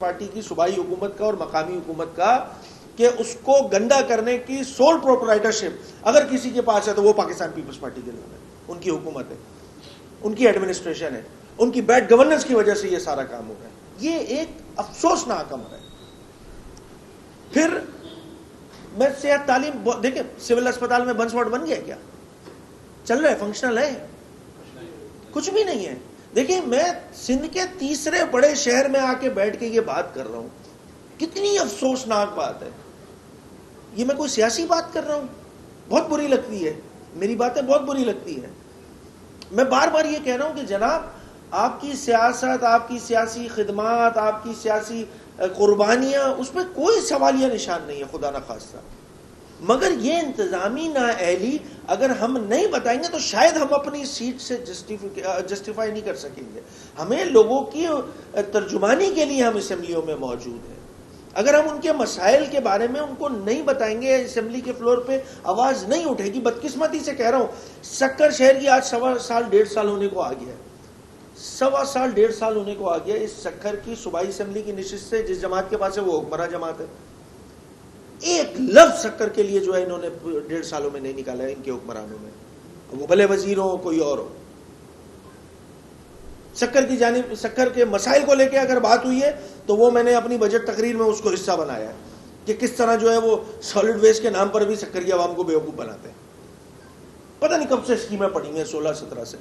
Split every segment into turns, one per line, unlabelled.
Party کی صوبائی حکومت کا اور مقامی حکومت کا کہ اس کو گندا کرنے کی سول پروپرائٹرشپ اگر کسی کے پاس ہے تو وہ پاکستان پیپلز پارٹی کے لوگ ہیں، ان کی حکومت ہے، ان کی ایڈمنسٹریشن ہے، ان کی بیڈ گورننس کی وجہ سے یہ سارا کام ہو رہا ہے۔ یہ ایک افسوسناک امر ہے۔ پھر میں صحت تعلیم دیکھیں، سول اسپتال میں بنس وارڈ بن گیا کیا؟ چل رہا ہے، فنکشنل ہے؟ کچھ بھی نہیں ہے۔ دیکھیں، میں سندھ کے تیسرے بڑے شہر میں آ کے بیٹھ کے یہ بات کر رہا ہوں، کتنی افسوسناک بات ہے۔ یہ میں کوئی سیاسی بات کر رہا ہوں، بہت بری لگتی ہے، میری باتیں بہت بری لگتی ہیں۔ میں بار بار یہ کہہ رہا ہوں کہ جناب، آپ کی سیاست، آپ کی سیاسی خدمات، آپ کی سیاسی قربانیاں، اس میں کوئی سوالیہ نشان نہیں ہے، خدا نخواستہ، مگر یہ انتظامی نااہلی اگر ہم نہیں بتائیں گے تو شاید ہم اپنی سیٹ سے جسٹیفائی نہیں کر سکیں گے۔ ہمیں لوگوں کی ترجمانی کے لیے ہم اسمبلیوں میں موجود ہیں۔ اگر ہم ان کے مسائل کے بارے میں ان کو نہیں بتائیں گے، اسمبلی کے فلور پہ آواز نہیں اٹھے گی۔ بدقسمتی سے کہہ رہا ہوں، سکر شہر کی آج 1.25 سال 1.5 سال ہونے کو آ گیا ہے، 1.25 سال 1.5 سال ہونے کو آ گیا اس سکر کی صوبائی اسمبلی کی نشست سے جس جماعت کے پاس ہے وہ حکمراں جماعت ہے۔ ایک لفظ سکر کے لیے جو ہے انہوں نے 1.5 سالوں میں نہیں نکالا ہے ان کے حکمرانوں میں، وہ بھلے وزیر ہو کوئی اور ہو۔ سکر کے مسائل کو لے کے اگر بات ہوئی ہے تو وہ میں نے اپنی بجٹ تقریر میں اس کو حصہ بنایا ہے کہ کس طرح جو ہے وہ سالڈ ویسٹ کے نام پر بھی سکر کی عوام کو بیوقوف بناتے ہیں۔ پتہ نہیں کب سے اسکیمیں پڑی ہیں، 16-17 سے،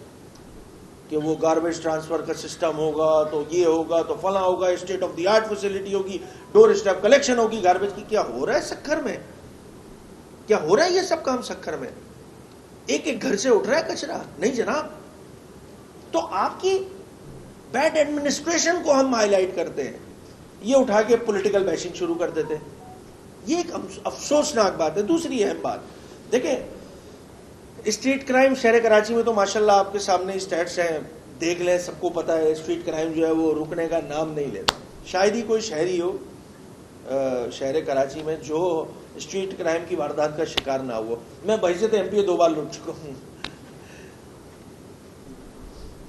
کہ وہ گاربیج ٹرانسفر کا سسٹم ہوگا تو یہ ہوگا تو فلاں ہوگا، state of the art facility ہوگی، ڈور اسٹیپ کلیکشن ہوگی گاربیج کی۔ کیا ہو رہا ہے سکر میں؟ کیا ہو رہا ہے یہ سب کام سکر میں؟ ایک ایک گھر سے اٹھ رہا ہے کچرا؟ نہیں جناب۔ تو آپ کی بیڈ ایڈمنسٹریشن کو ہم ہائی لائٹ کرتے ہیں، یہ اٹھا کے پولیٹیکل بیشنگ شروع کر دیتے ہیں۔ یہ ایک افسوسناک بات ہے۔ دوسری اہم بات دیکھیں، اسٹریٹ کرائم شہر کراچی میں تو ماشاءاللہ آپ کے سامنے اسٹیٹس ہیں، دیکھ لیں، سب کو پتا ہے اسٹریٹ کرائم جو ہے وہ رکنے کا نام نہیں لیتا۔ شاید ہی کوئی شہری ہو شہر کراچی میں جو اسٹریٹ کرائم کی واردات کا شکار نہ ہوا۔ میں بحیثیت ایم پی 2 بار لٹ چکا ہوں۔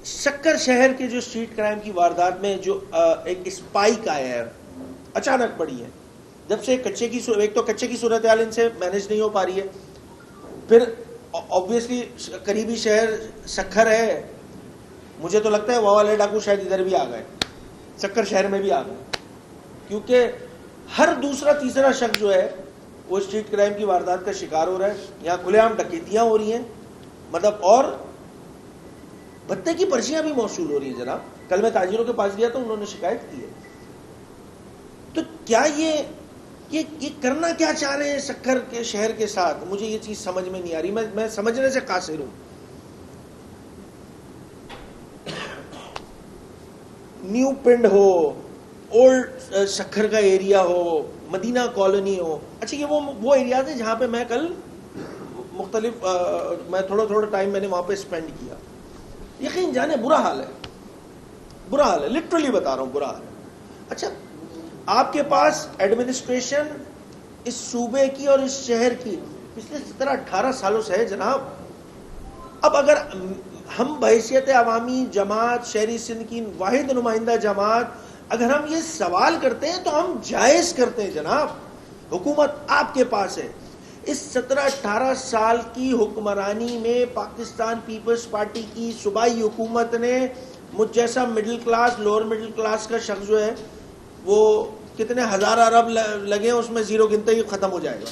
سکر شہر کے جو اسٹریٹ کرائم کی واردات میں جو ایک اسپائک آیا ہے، اچانک پڑی ہے، جب سے ایک تو کچے کی صورتحال ان سے مینج نہیں ہو پا رہی ہے، پھر obviously قریبی شہر سکر ہے، مجھے تو لگتا ہے وہ والے ڈاکو شاید ادھر بھی آ گئے، سکر شہر میں بھی آ گئے، کیونکہ ہر دوسرا تیسرا شخص جو ہے وہ اسٹریٹ کرائم کی واردات کا شکار ہو رہا ہے۔ یہاں کھلے عام ڈکیتیاں ہو رہی ہیں، مطلب، اور بھتے کی پرچیاں بھی موصول ہو رہی ہیں جناب۔ کل میں تاجروں کے پاس گیا تو انہوں نے شکایت کی ہے۔ تو کیا یہ کرنا کیا چاہ رہے ہیں سکر کے شہر کے ساتھ؟ مجھے یہ چیز سمجھ میں نہیں آ رہی، میں سمجھنے سے قاصر ہوں۔ نیو پنڈ ہو، اولڈ سکر کا ایریا ہو، مدینہ کالونی ہو، اچھا یہ وہ ایریاز ہیں جہاں پہ میں کل مختلف میں تھوڑا ٹائم میں نے وہاں پہ اسپینڈ کیا۔ یقین جانے برا حال ہے، لٹرلی بتا رہا ہوں، برا حال ہے۔ اچھا، آپ کے پاس ایڈمنسٹریشن اس صوبے کی اور اس شہر کی پچھلے 17-18 سالوں سے ہے جناب۔ اب اگر ہم بحیثیت عوامی جماعت، شہری سندھ کی واحد نمائندہ جماعت، اگر ہم یہ سوال کرتے ہیں تو ہم جائز کرتے ہیں جناب۔ حکومت آپ کے پاس ہے، اس 17-18 سال کی حکمرانی میں پاکستان پیپلز پارٹی کی صوبائی حکومت نے مجھ جیسا middle class, lower middle class کا شخص جو ہے وہ کتنے ہزار ارب لگے ہیں، اس میں زیرو گنتے ہی ختم ہو جائے گا۔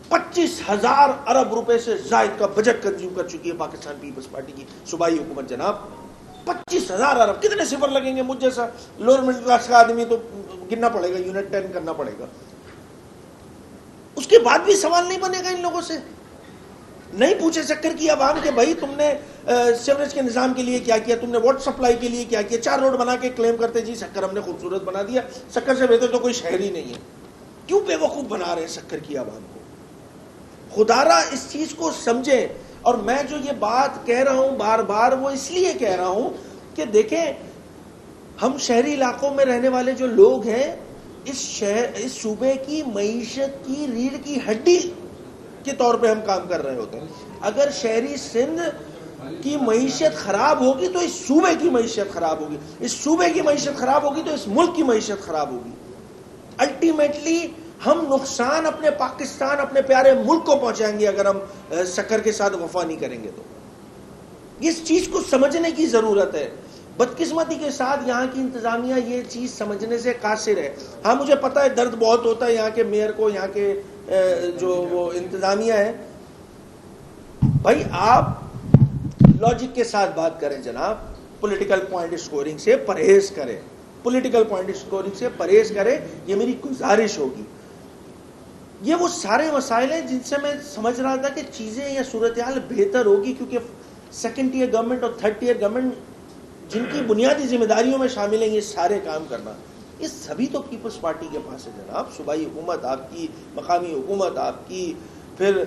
25,000 ارب روپے سے زائد کا بجٹ کنزیوم کر چکی ہے پاکستان پیپلز پارٹی کی صوبائی حکومت جناب۔ 25,000 ارب، کتنے صفر لگیں گے؟ مجھ جیسا لوور مڈل کلاس کا آدمی تو گننا پڑے گا، یونٹ 10 کرنا پڑے گا۔ اس کے بعد بھی سوال نہیں بنے گا ان لوگوں سے؟ نہیں پوچھے سکر کی عوام کہ بھائی تم نے سیوریج کے نظام کے لیے کیا کیا، تم نے واٹر سپلائی کے لیے کیا کیا؟ 4 روڈ بنا کے کلیم کرتے جی سکر ہم نے خوبصورت بنا دیا، سکر سے بہتر تو کوئی شہر ہی نہیں ہے۔ کیوں بے وقوف بنا رہے ہیں سکر کی عوام کو؟ خدا را اس چیز کو سمجھیں۔ اور میں جو یہ بات کہہ رہا ہوں بار بار، وہ اس لیے کہہ رہا ہوں کہ دیکھیں، ہم شہری علاقوں میں رہنے والے جو لوگ ہیں، اس صوبے کی معیشت کی ریڑھ کی ہڈی کے طور پہ ہم کام کر رہے ہوتے ہیں۔ اگر شہری سندھ کی معیشت خراب ہوگی تو اس صوبے کی معیشت خراب ہوگی, اس صوبے کی معیشت خراب ہوگی تو اس ملک کی معیشت خراب ہوگی. الٹیمیٹلی ہم نقصان اپنے پاکستان, اپنے پیارے ملک کو پہنچائیں گے اگر ہم شکر کے ساتھ وفا نہیں کریں گے. تو اس چیز کو سمجھنے کی ضرورت ہے. بدقسمتی کے ساتھ یہاں کی انتظامیہ یہ چیز سمجھنے سے قاصر ہے. ہاں مجھے پتا ہے درد بہت ہوتا ہے یہاں کے میئر کو, یہاں کے جو وہ انتظامیہ ہے. بھائی آپ لاجک کے ساتھ بات کریں جناب, پولیٹیکل پوائنٹ اسکورنگ سے پرہیز کریں, پولیٹیکل پوائنٹ اسکورنگ سے پرہیز کریں, یہ میری گزارش ہوگی. یہ وہ سارے مسائل ہیں جن سے میں سمجھ رہا تھا کہ چیزیں یا صورتحال بہتر ہوگی, کیونکہ سیکنڈ ٹیئر گورنمنٹ اور تھرڈ ٹیئر گورنمنٹ جن کی بنیادی ذمہ داریوں میں شامل ہیں یہ سارے کام کرنا, یہ سبھی تو پیپلز پارٹی کے پاس ہے جناب. صوبائی حکومت آپ کی, مقامی حکومت آپ کی, پھر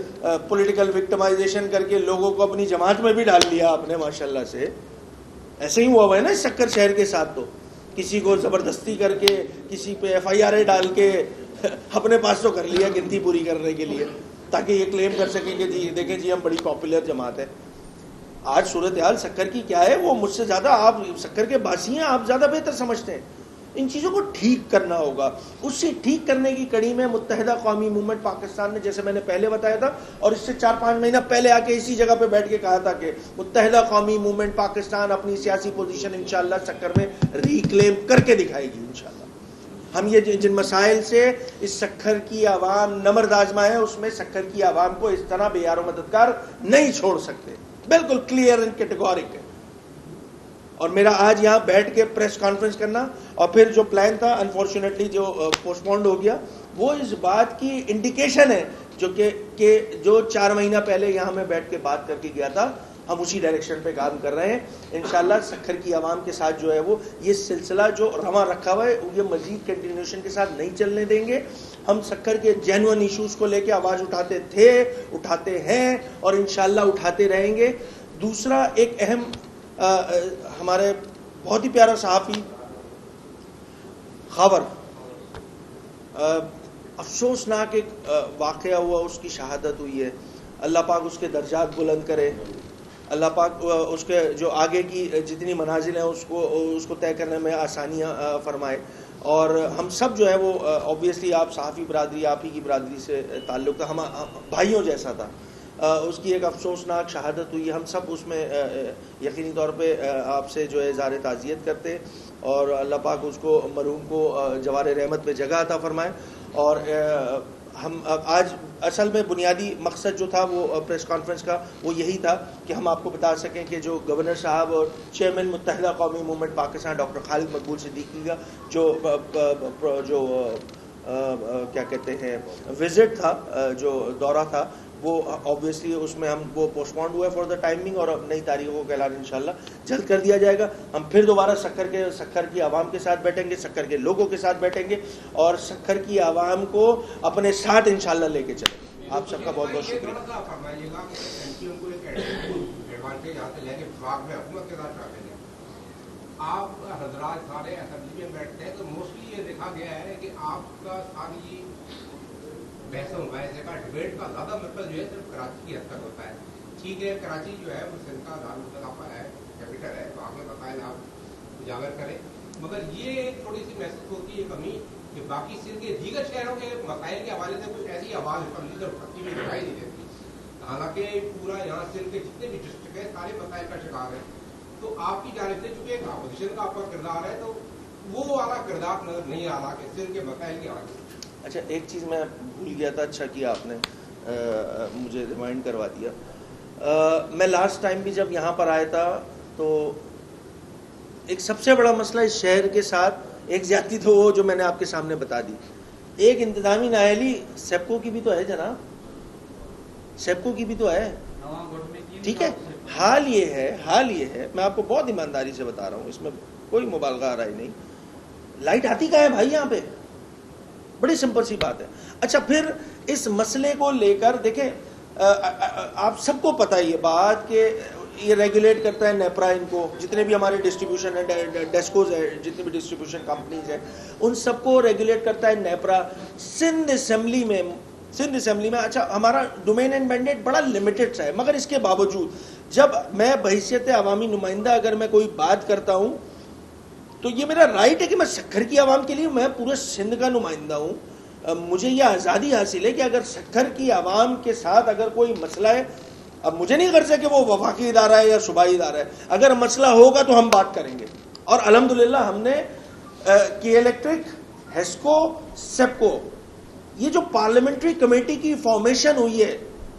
پولیٹیکل وکٹمائزیشن کر کے لوگوں کو اپنی جماعت میں بھی ڈال لیا آپ نے ماشاءاللہ سے. ایسے ہی ہوا ہے نا شکر شہر کے ساتھ, تو کسی کو زبردستی کر کے, کسی پہ FIR ڈال کے اپنے پاس تو کر لیا گنتی پوری کرنے کے لیے, تاکہ یہ کلیم کر سکیں کہ جی دیکھیں جی ہم بڑی پاپولر جماعت ہے. آج صورتحال شکر کی کیا ہے وہ مجھ سے زیادہ, آپ شکر کے باسی ہیں, آپ زیادہ بہتر سمجھتے ہیں. ان چیزوں کو ٹھیک کرنا ہوگا. اس سے ٹھیک کرنے کی کڑی میں متحدہ قومی موومنٹ پاکستان نے, جیسے میں نے پہلے بتایا تھا اور اس سے 4-5 مہینہ پہلے آ کے اسی جگہ پہ بیٹھ کے کہا تھا کہ متحدہ قومی موومنٹ پاکستان اپنی سیاسی پوزیشن انشاءاللہ شکر میں ریکلیم کر کے دکھائے گی انشاءاللہ. ہم یہ جن مسائل سے اس شکر کی عوام نمرد آزما ہے, اس میں شکر کی عوام کو اس طرح بے یار و مددگار نہیں چھوڑ سکتے. بالکل کلیئر اینڈ کیٹیگورک ہے. اور میرا آج یہاں بیٹھ کے پریس کانفرنس کرنا اور پھر جو پلان تھا انفارچونیٹلی جو پوسٹ پونڈ ہو گیا, وہ اس بات کی انڈیکیشن ہے کہ جو 4 مہینہ پہلے یہاں میں بیٹھ کے بات کر کے گیا تھا, ہم اسی ڈائریکشن پہ کام کر رہے ہیں. انشاءاللہ شکر کی عوام کے ساتھ جو ہے وہ یہ سلسلہ جو رواں رکھا ہوا ہے یہ مزید کنٹینیوشن کے ساتھ نہیں چلنے دیں گے. ہم شکر کے جینوئن ایشوز کو لے کے آواز اٹھاتے تھے, اٹھاتے ہیں اور انشاءاللہ اٹھاتے رہیں گے. دوسرا ایک اہم ہمارے بہت ہی پیارا صحافی خاور, افسوسناک ایک واقعہ ہوا, اس کی شہادت ہوئی ہے. اللہ پاک اس کے درجات بلند کرے, اللہ پاک اس کے جو آگے کی جتنی منازل ہیں اس کو طے کرنے میں آسانیاں فرمائے. اور ہم سب جو ہے وہ آبویسلی آپ صحافی برادری, آپ ہی کی برادری سے تعلق تھا, ہم بھائیوں جیسا تھا. اس کی ایک افسوسناک شہادت ہوئی. ہم سب اس میں یقینی طور پہ آپ سے جو ہے اظہار تعزیت کرتے, اور اللہ پاک اس کو مرحوم کو جوار رحمت میں جگہ عطا فرمائے. اور ہم آج اصل میں بنیادی مقصد جو تھا وہ پریس کانفرنس کا وہ یہی تھا کہ ہم آپ کو بتا سکیں کہ جو گورنر صاحب اور چیئرمین متحدہ قومی موومنٹ پاکستان ڈاکٹر خالد مقبول صدیقی کا جو کیا کہتے ہیں وزٹ تھا, جو دورہ تھا, وہ آبویسلی اس میں ہم وہ پوسٹ پونڈ ہوا ہے فار دا ٹائمنگ, اور نئی تاریخوں کا اعلان انشاءاللہ جلد کر دیا جائے گا. ہم پھر دوبارہ شکر کی عوام کے ساتھ بیٹھیں گے, شکر کے لوگوں کے ساتھ بیٹھیں گے اور شکر کی عوام کو اپنے ساتھ انشاءاللہ لے کے چلیں گے. آپ سب کا بہت بہت شکریہ.
آپ حضرات سارے اسمبلی میں بیٹھتے ہیں تو موسٹلی یہ دیکھا گیا ہے کہ آپ کا ساری بحث و مباحثے کا ڈبیٹ کا زیادہ مرکز جو ہے صرف کراچی کی حد تک ہوتا ہے. ٹھیک ہے, کراچی جو ہے وہ سندھ کا دارالخلافہ ہے, کیپٹل ہے, وہاں کے مسائل آپ اجاگر کریں, مگر یہ تھوڑی سی محسوس ہوتی ہے کمی کہ باقی سندھ کے دیگر شہروں کے مسائل کے حوالے سے کچھ ایسی آواز اسمبلی سے اٹھتی ہوئی دکھائی نہیں دیتی. حالانکہ پورا یہاں سندھ کے جتنے بھی ڈسٹرکٹ ہیں سارے مسائل کا شکار ہے. تو آپ کی جانب سے چونکہ ایک اپوزیشن کا آپ کا کردار ہے, تو وہ والا کردار نظر نہیں آ رہا کہ سندھ کے مسائل کے حوالے سے.
اچھا, ایک چیز میں بھول گیا تھا, اچھا کیا آپ نے مجھے ریمائنڈ کروا دیا. میں لاسٹ ٹائم بھی جب یہاں پر آیا تھا تو ایک سب سے بڑا مسئلہ اس شہر کے ساتھ ایک زیادتی تو وہ جو میں نے آپ کے سامنے بتا دی. ایک انتظامی نااہلی سیپکو کی بھی تو ہے جناب, سیپکو کی بھی تو ہے, ٹھیک ہے. حال یہ ہے میں آپ کو بہت ایمانداری سے بتا رہا ہوں, اس میں کوئی مبالغہ آ رہا ہی نہیں. لائٹ آتی کہاں ہے بھائی یہاں پہ, بڑی سمپل سی بات ہے. اچھا, پھر اس مسئلے کو لے کر دیکھیں, آپ سب کو پتہ یہ بات کہ یہ ریگولیٹ کرتا ہے نیپرا, ان کو جتنے بھی ہمارے ڈسٹریبیوشن ہے, ڈیسکوز ہے, جتنے بھی ڈسٹریبیوشن کمپنیز ہیں, ان سب کو ریگولیٹ کرتا ہے نیپرا. سندھ اسمبلی میں سندھ اسمبلی میں. اچھا ہمارا ڈومین اینڈ مینڈیٹ بڑا لمیٹڈ سا ہے, مگر اس کے باوجود جب میں بحیثیت عوامی نمائندہ اگر میں کوئی بات کرتا ہوں تو یہ میرا رائٹ ہے کہ میں سکھر کی عوام کے لیے, میں پورے سندھ کا نمائندہ ہوں. مجھے یہ آزادی حاصل ہے کہ اگر سکھر کی عوام کے ساتھ اگر کوئی مسئلہ ہے, اب مجھے نہیں غرض ہے کہ وہ وفاقی ادارہ ہے یا صوبائی ادارہ ہے, اگر مسئلہ ہوگا تو ہم بات کریں گے. اور الحمدللہ ہم نے کی الیکٹرک, ہیسکو, سیپکو, یہ جو پارلیمنٹری کمیٹی کی فارمیشن ہوئی ہے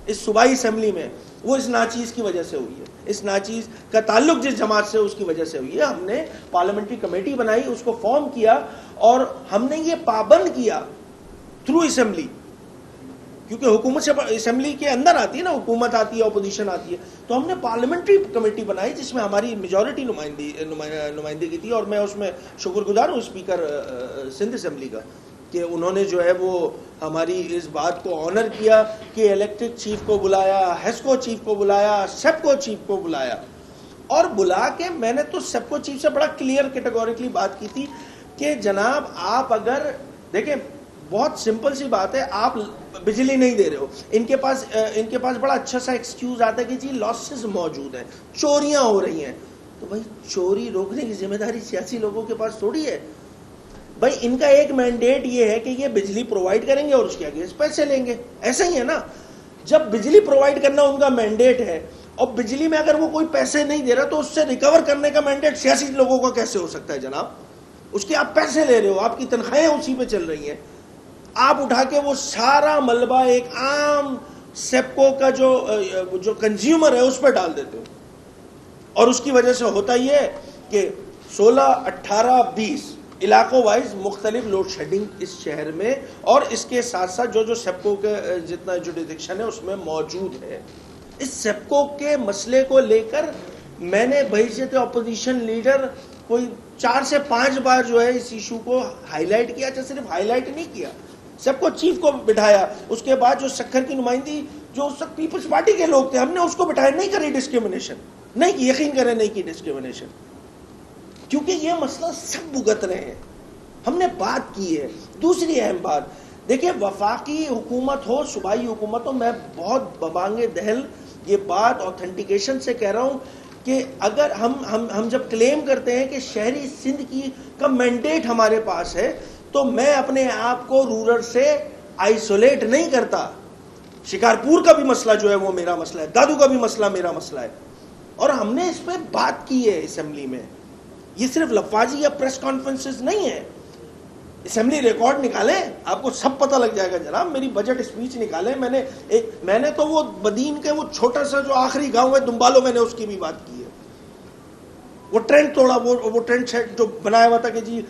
اس صوبائی اسمبلی میں, وہ اس ناچیز کی وجہ سے ہوئی ہے. اس ناچیز کا تعلق جس جماعت سے اس کی وجہ سے ہوئی ہے. ہم نے پارلیمنٹری کمیٹی بنائی, اس کو فارم کیا, اور ہم نے یہ پابند کیا تھرو اسمبلی, کیونکہ حکومت سے اسمبلی کے اندر آتی ہے نا, حکومت آتی ہے, اپوزیشن آتی ہے, تو ہم نے پارلیمنٹری کمیٹی بنائی جس میں ہماری میجورٹی نمائندگی تھی. اور میں اس میں شکر گزار ہوں اسپیکر سندھ اسمبلی کا کہ انہوں نے جو ہے وہ ہماری اس بات کو آنر کیا کہ الیکٹرک چیف کو بلایا, ہیسکو چیف کو بلایا, سیپکو چیف کو بلایا, اور بلا کے میں نے تو سیپکو چیف سے بڑا کلیئر کیٹیگوریکلی بات کی تھی کہ جناب آپ اگر دیکھیں, بہت سمپل سی بات ہے, آپ بجلی نہیں دے رہے ہو, ان کے پاس بڑا اچھا سا ایکسکیوز آتا ہے کہ جی لاسز موجود ہیں, چوریاں ہو رہی ہیں. تو بھائی چوری روکنے کی ذمہ داری سیاسی لوگوں کے پاس تھوڑی ہے. بھائی ان کا ایک مینڈیٹ یہ ہے کہ یہ بجلی پرووائڈ کریں گے اور اس کے اگینسٹ پیسے لیں گے. ایسا ہی ہے نا, جب بجلی پرووائڈ کرنا ان کا مینڈیٹ ہے اور بجلی میں اگر وہ کوئی پیسے نہیں دے رہا تو اس سے ریکور کرنے کا مینڈیٹ سیاسی لوگوں کا کیسے ہو سکتا ہے جناب؟ اس کے آپ پیسے لے رہے ہو, آپ کی تنخواہیں اسی پہ چل رہی ہیں, آپ اٹھا کے وہ سارا ملبہ ایک عام سیپکو کا جو کنزیومر ہے اس پہ ڈال دیتے ہو. اور اس کی وجہ سے ہوتا یہ کہ 16, 18, 20 علاقوں وائز مختلف لوڈ شیڈنگ اس شہر میں, اور اس کے ساتھ ساتھ جو سیپکو کے جتنا جوڈیکشن ہے اس میں موجود ہے. اس سیپکو کے مسئلے کو لے کر میں نے بحیثیت اپوزیشن لیڈر کوئی 4 سے 5 بار جو ہے اس ایشو کو ہائی لائٹ کیا. صرف ہائی لائٹ نہیں کیا, سیپکو چیف کو بٹھایا, اس کے بعد جو سکھر کی نمائندگی جو اس وقت پیپلز پارٹی کے لوگ تھے ہم نے اس کو بٹھایا. نہیں کری ڈسکریمنیشن, نہیں کی, یقین کریں نہیں کی ڈسکریمنیشن, کیونکہ یہ مسئلہ سب بھگت رہے ہیں. ہم نے بات کی ہے. دوسری اہم بات دیکھیں, وفاقی حکومت ہو, صوبائی حکومت ہو, میں بہت ببانگ دہل یہ بات اوتھینٹیکیشن سے کہہ رہا ہوں کہ اگر ہم جب کلیم کرتے ہیں کہ شہری سندھ کا مینڈیٹ ہمارے پاس ہے, تو میں اپنے آپ کو رورل سے آئسولیٹ نہیں کرتا. شکارپور کا بھی مسئلہ جو ہے وہ میرا مسئلہ ہے, دادو کا بھی مسئلہ میرا مسئلہ ہے, اور ہم نے اس پہ بات کی ہے اسمبلی میں. یہ صرف لفاظی یا پریس کانفرنسز نہیں ہے. اسمبلی ریکارڈ نکالیں, آپ کو سب پتہ لگ جائے گا جناب. میری بجٹ اسپیچ نکالیں, میں نے تو وہ بدین کے وہ چھوٹا سا جو آخری گاؤں ہے دمبالو, میں نے اس کی بھی بات کی ہے. وہ ٹرینڈ توڑا, وہ ٹرینڈ سیٹ جو بنایا ہوا تھا کہ جی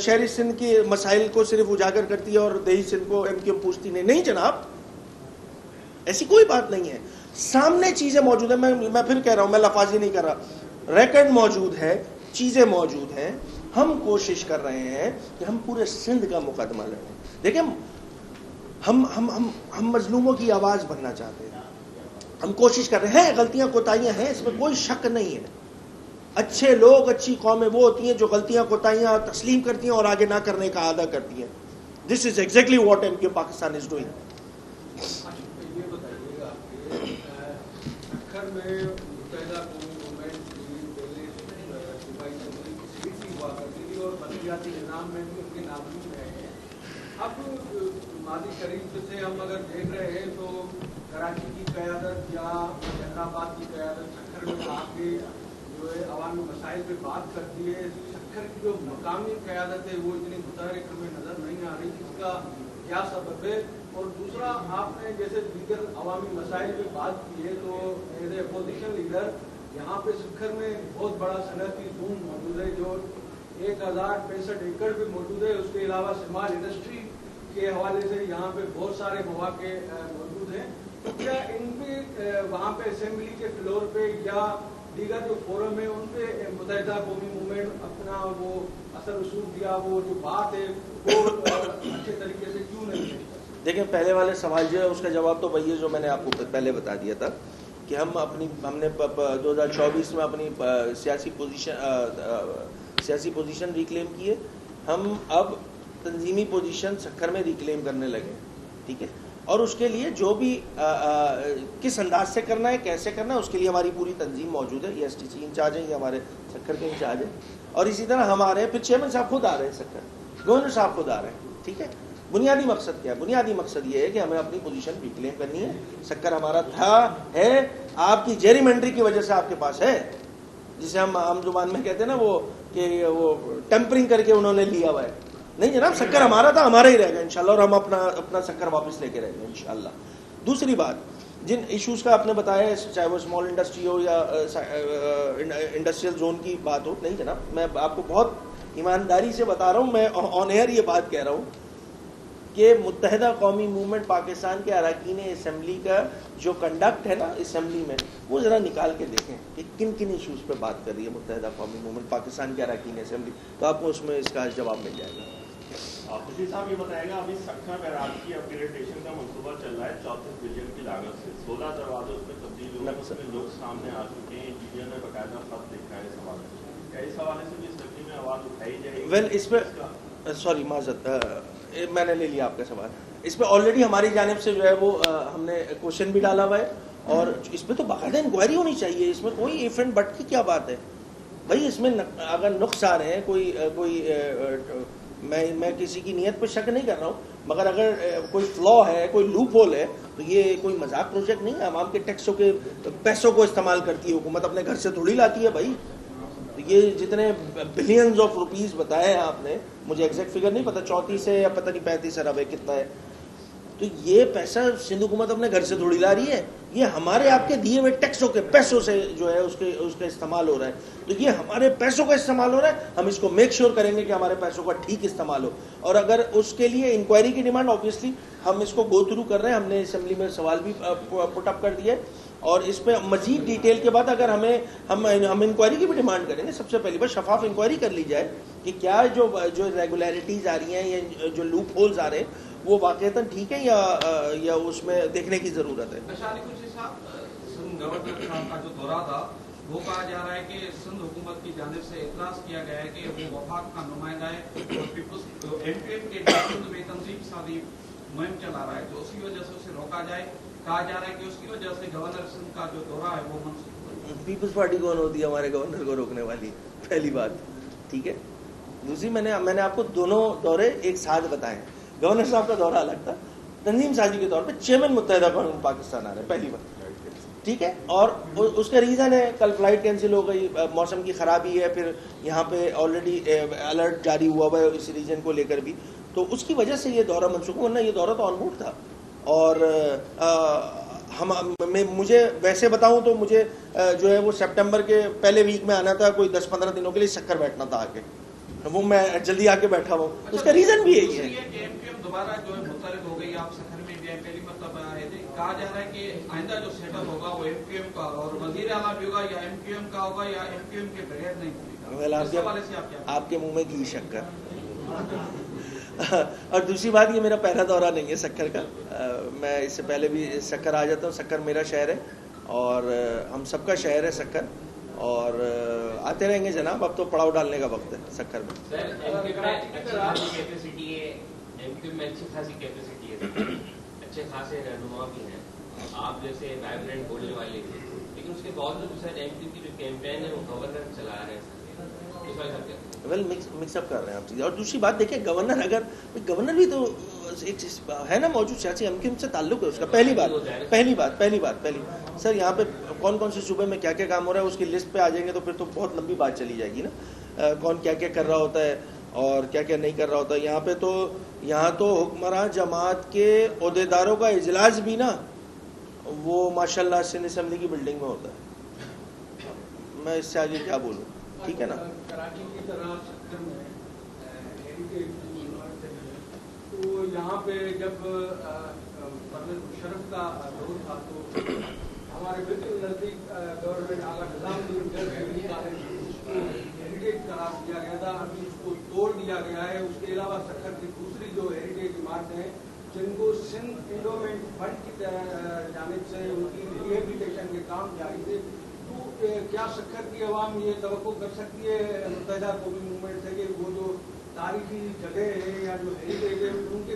شہری سندھ کے مسائل کو صرف اجاگر کرتی ہے اور دیہی سندھ کو ایم کیو ایم پوچھتی نہیں. نہیں جناب, ایسی کوئی بات نہیں ہے. سامنے چیزیں موجود ہیں. میں پھر کہہ رہا ہوں, میں لفاظی نہیں کر رہا, ریکارڈ موجود ہے, چیزیں موجود ہیں. ہم کوشش کر رہے ہیں کہ ہم پورے سندھ کا مقدمہ لڑیں. دیکھیں, ہم مظلوموں کی آواز بننا چاہتے ہیں. ہم کوشش کر رہے ہیں, غلطیاں کوتاہیاں ہیں, اس میں کوئی شک نہیں ہے. اچھے لوگ, اچھی قومیں وہ ہوتی ہیں جو غلطیاں کوتاہیاں تسلیم کرتی ہیں اور آگے نہ کرنے کا عادہ کرتی ہیں. This is exactly what M Q Pakistan is doing.
یہ بتائیے گا کہ سکھر میں متحدہ قومی موومنٹ پہلے صوبائی اسمبلی کی سیٹ بھی ہوا کرتی تھی اور بلدیاتی نظام میں بھی ان کے نامزد رہے ہیں. اب ماضی قریب سے ہم اگر دیکھ رہے ہیں تو کراچی کی قیادت یا حیدرآباد کی قیادت سکھر میں آ کے جو ہے عوامی مسائل پہ بات کرتی ہے. سکھر کی جو مقامی قیادت ہے وہ اتنی متحرک ہمیں نظر نہیں آ رہی. اس کا کیا سبب ہے؟ اور دوسرا, آپ نے جیسے دیگر عوامی مسائل پہ بات کی ہے تو ایز اے اپوزیشن لیڈر یہاں پہ سکھر میں بہت بڑا صنعتی زون موجود ہے جو 1065 ایکڑ پہ موجود ہے. اس کے علاوہ سماج انڈسٹری کے حوالے سے یہاں پہ بہت سارے مواقع موجود ہیں. تو کیا ان پہ وہاں پہ اسمبلی کے فلور پہ یا دیگر جو فورم ہے ان پہ متحدہ قومی موومنٹ اپنا وہ اثر رسوخ دیا, وہ جو بات ہے وہ اچھے طریقے سے کیوں نہیں ہے؟
دیکھیں, پہلے والے سوال جو ہے اس کا جواب تو وہی ہے جو میں نے آپ کو پہلے بتا دیا تھا کہ ہم نے 2024 میں اپنی سیاسی پوزیشن ریکلیم کی ہے. ہم اب تنظیمی پوزیشن سکھر میں ریکلیم کرنے لگے. ٹھیک ہے, اور اس کے لیے جو بھی کس انداز سے کرنا ہے, کیسے کرنا ہے, اس کے لیے ہماری پوری تنظیم موجود ہے. یہ STC انچارج ہیں, یہ ہمارے سکھر کے انچارج ہیں, اور اسی طرح ہمارے پھر چیئرمین صاحب خود آ رہے ہیں سکھر, گورنر صاحب خود آ رہے ہیں. ٹھیک ہے, بنیادی مقصد کیا ہے؟ بنیادی مقصد یہ ہے کہ ہمیں اپنی پوزیشن ریکلیم کرنی ہے. سکر ہمارا تھا, ہے, آپ کی جیریمنڈری کی وجہ سے آپ کے پاس ہے, جسے ہم عام زبان میں کہتے ہیں نا وہ کہ وہ ٹیمپرنگ کر کے انہوں نے لیا ہوا ہے. نہیں جناب, سکر ہمارا تھا, ہمارا ہی رہے گا انشاءاللہ, اور ہم اپنا سکر واپس لے کے رہیں گے انشاءاللہ. دوسری بات, جن ایشوز کا آپ نے بتایا, چاہے وہ اسمال انڈسٹری ہو یا انڈسٹریل زون کی بات ہو, نہیں جناب, میں آپ کو بہت ایمانداری سے بتا رہا ہوں, میں آن ایئر یہ بات کہہ رہا ہوں کہ متحدہ قومی موومنٹ پاکستان کے اراکین اسمبلی کا جو کنڈکٹ ہے نا اسمبلی میں, وہ ذرا نکال کے دیکھیں کہ کن کن ایشوز پہ بات کر رہی ہے متحدہ قومی موومنٹ پاکستان کے اراکین اسمبلی, تو آپ کو اس میں اس کا جواب مل جائے گا.
خوشی صاحب یہ بتائے گا, ابھی سکھر بیراج کی اپگریڈیشن کا منصوبہ چل رہا ہے 34 بلین کی لاگت سے, 16 دروازے اس میں تبدیل ہوئے, اس میں لوگ سامنے آ چکے ہیں, انجینئر نے باقاعدہ خط لکھا ہے اس حوالے سے, کیا اس حوالے سے بھی اسمبلی میں آواز اٹھائی جائے گی؟
ویل اس پہ سوری معذرت, میں نے لے لیا آپ کا سوال. اس پہ آلریڈی ہماری جانب سے جو ہے وہ ہم نے کوشچن بھی ڈالا ہوا ہے, اور اس پہ تو باقاعدہ انکوائری ہونی چاہیے. اس میں کوئی ایف اینڈ بٹ کی کیا بات ہے بھائی؟ اس میں اگر نقص آ رہے ہیں, کوئی میں کسی کی نیت پہ شک نہیں کر رہا ہوں, مگر اگر کوئی فلا ہے, کوئی لوپ ہول ہے, تو یہ کوئی مذاق پروجیکٹ نہیں ہے. عوام کے ٹیکسوں کے پیسوں کو استعمال کرتی ہے حکومت, اپنے گھر سے تھوڑی لاتی ہے بھائی. یہ جتنے بلینز آف روپیز بتائے ہیں آپ نے, مجھے ایگزیکٹ فگر نہیں پتا, 34 سے یا پتہ نہیں 35 ارب ہے کتنا ہے, تو یہ پیسہ سندھ حکومت اپنے گھر سے تھوڑی لا رہی ہے, یہ ہمارے آپ کے دیے ہوئے ٹیکسوں کے پیسوں سے جو ہے اس کا استعمال ہو رہا ہے. تو یہ ہمارے پیسوں کا استعمال ہو رہا ہے, ہم اس کو میک شیور کریں گے کہ ہمارے پیسوں کا ٹھیک استعمال ہو. اور اگر اس کے لیے انکوائری کی ڈیمانڈ, آبویسلی ہم اس کو گو تھرو کر رہے ہیں, ہم نے اسمبلی میں سوال بھی پٹ اپ کر دیا ہے, اور اس پہ مزید ڈیٹیل کے بعد اگر ہم انکوائری کی بھی ڈیمانڈ کریں گے. سب سے پہلی بات شفاف انکوائری کر لی جائے کہ کیا جو ریگولیرٹیز آ رہی ہیں یا جو لوپ ہولز آ رہے ہیں وہ واقعتاً ٹھیک ہے یا اس میں دیکھنے کی ضرورت ہے.
سندھ گورنر صاحب کا جو دورہ تھا, وہ کہا جا رہا ہے کہ سندھ حکومت کی جانب سے اعتراض کیا گیا ہے کہ وہ وفاق کا نمائندہ ہے اور پیپلز MPM کے سندھ میں تنظیم سازی مہم چلا رہا ہے, تو اسی وجہ سے اسے روکا جائے. کہا جا رہا ہے کہ اس کی وجہ سے گورنر سندھ کا جو دورہ ہے وہ منسوخ.
پیپلز پارٹی کون ہوتی ہے ہمارے گورنر کو روکنے والی؟ پہلی بات, ٹھیک ہے. دوسری, میں نے آپ کو دونوں دورے ایک ساتھ بتائے. گورنر صاحب کا دورہ الگ تھا, تنظیم سازی کے طور پہ چیئرمین متحدہ قوم پاکستان آ رہے ہیں, پہلی بات, ٹھیک ہے. اور اس کا ریزن ہے کل فلائٹ کینسل ہو گئی, موسم کی خرابی ہے, پھر یہاں پہ آلریڈی الرٹ جاری ہوا ہوا ہے اس ریجن کو لے کر بھی, تو اس کی وجہ سے یہ دورہ منسوخ, ورنہ یہ دورہ تو آن بورڈ تھا. اور مجھے ویسے بتاؤں تو مجھے جو ہے وہ سپٹمبر کے پہلے ویک میں آنا تھا, کوئی 10-15 دنوں کے لیے سکر بیٹھنا تھا آ کے, وہ میں جلدی آ کے بیٹھا ہوں. اس کا ریزن بھی یہی ہے
کہ MPM دوبارہ جو ہے متحد ہو گئی. آپ سکھر میں بھی پہلی مرتبہ آئے تھے, کہا جا رہا ہے کہ آئندہ جو سیٹ اپ ہوگا وہ MPM کا اور وزیر اعلیٰ بھی ہوگا, یا MPM کا ہوگا یا MPM کے بغیر نہیں ہوگا.
آپ کے منہ میں گھی شکر. اور دوسری بات, یہ میرا پہلا دورہ نہیں ہے سکر کا, میں اس سے پہلے بھی سکر آ جاتا ہوں. سکر میرا شہر ہے اور ہم سب کا شہر ہے سکر, اور آتے رہیں گے جناب. اب تو پڑاؤ ڈالنے کا وقت ہے سکر میں.
سر MQ میں اچھی خاصی کیپیسٹی ہے, اچھے خاصے رہنما بھی ہیں, آپ جیسے وائبرنٹ بولنے والے تھے, لیکن اس کے باوجود سر MQ کی جو کیمپین ہے وہ گورنر چلا رہے ہیں.
ویل مکس اپ کر رہے ہیں آپ چیزیں. اور دوسری بات دیکھیں, گورنر بھی تو ایک ہے نا موجود سیاسی MQ سے تعلق ہے اس کا. پہلی بات سر, یہاں پہ کون کون سے صوبے میں کیا کیا کام ہو رہا ہے اس کی لسٹ پہ آ جائیں گے تو پھر تو بہت لمبی بات چلی جائے گی نا, کون کیا کیا کر رہا ہوتا ہے اور کیا کیا نہیں کر رہا ہوتا. یہاں تو حکمراں جماعت کے عہدیداروں کا اجلاس بھی نا وہ ماشاءاللہ سندھ اسمبلی کی بلڈنگ میں ہوتا ہے. میں اس سے آگے کیا بولوں, ٹھیک ہے نا.
کراچی کی طرح سکر میں تو یہاں پہ جب پرویز مشرف کا دور تھا تو ہمارے بالکل نزدیک گورنمنٹ اعلیٰ نظام ہیریٹیج قرار دیا گیا تھا. ابھی اس کو توڑ دیا گیا ہے. اس کے علاوہ سکر کی دوسری جو ہیریٹیج عمارتیں ہیں جن کو سندھ انڈومنٹ فنڈ کی جانب سے ان کی ریہیبلیٹیشن کے کام جاری تھے. تو کیا سکر کی عوام یہ توقع کر سکتی ہے متحدہ قومی موومنٹ سے کہ وہ جو تاریخی جگہ ہے یا جو ہیریٹیج ہے ان کے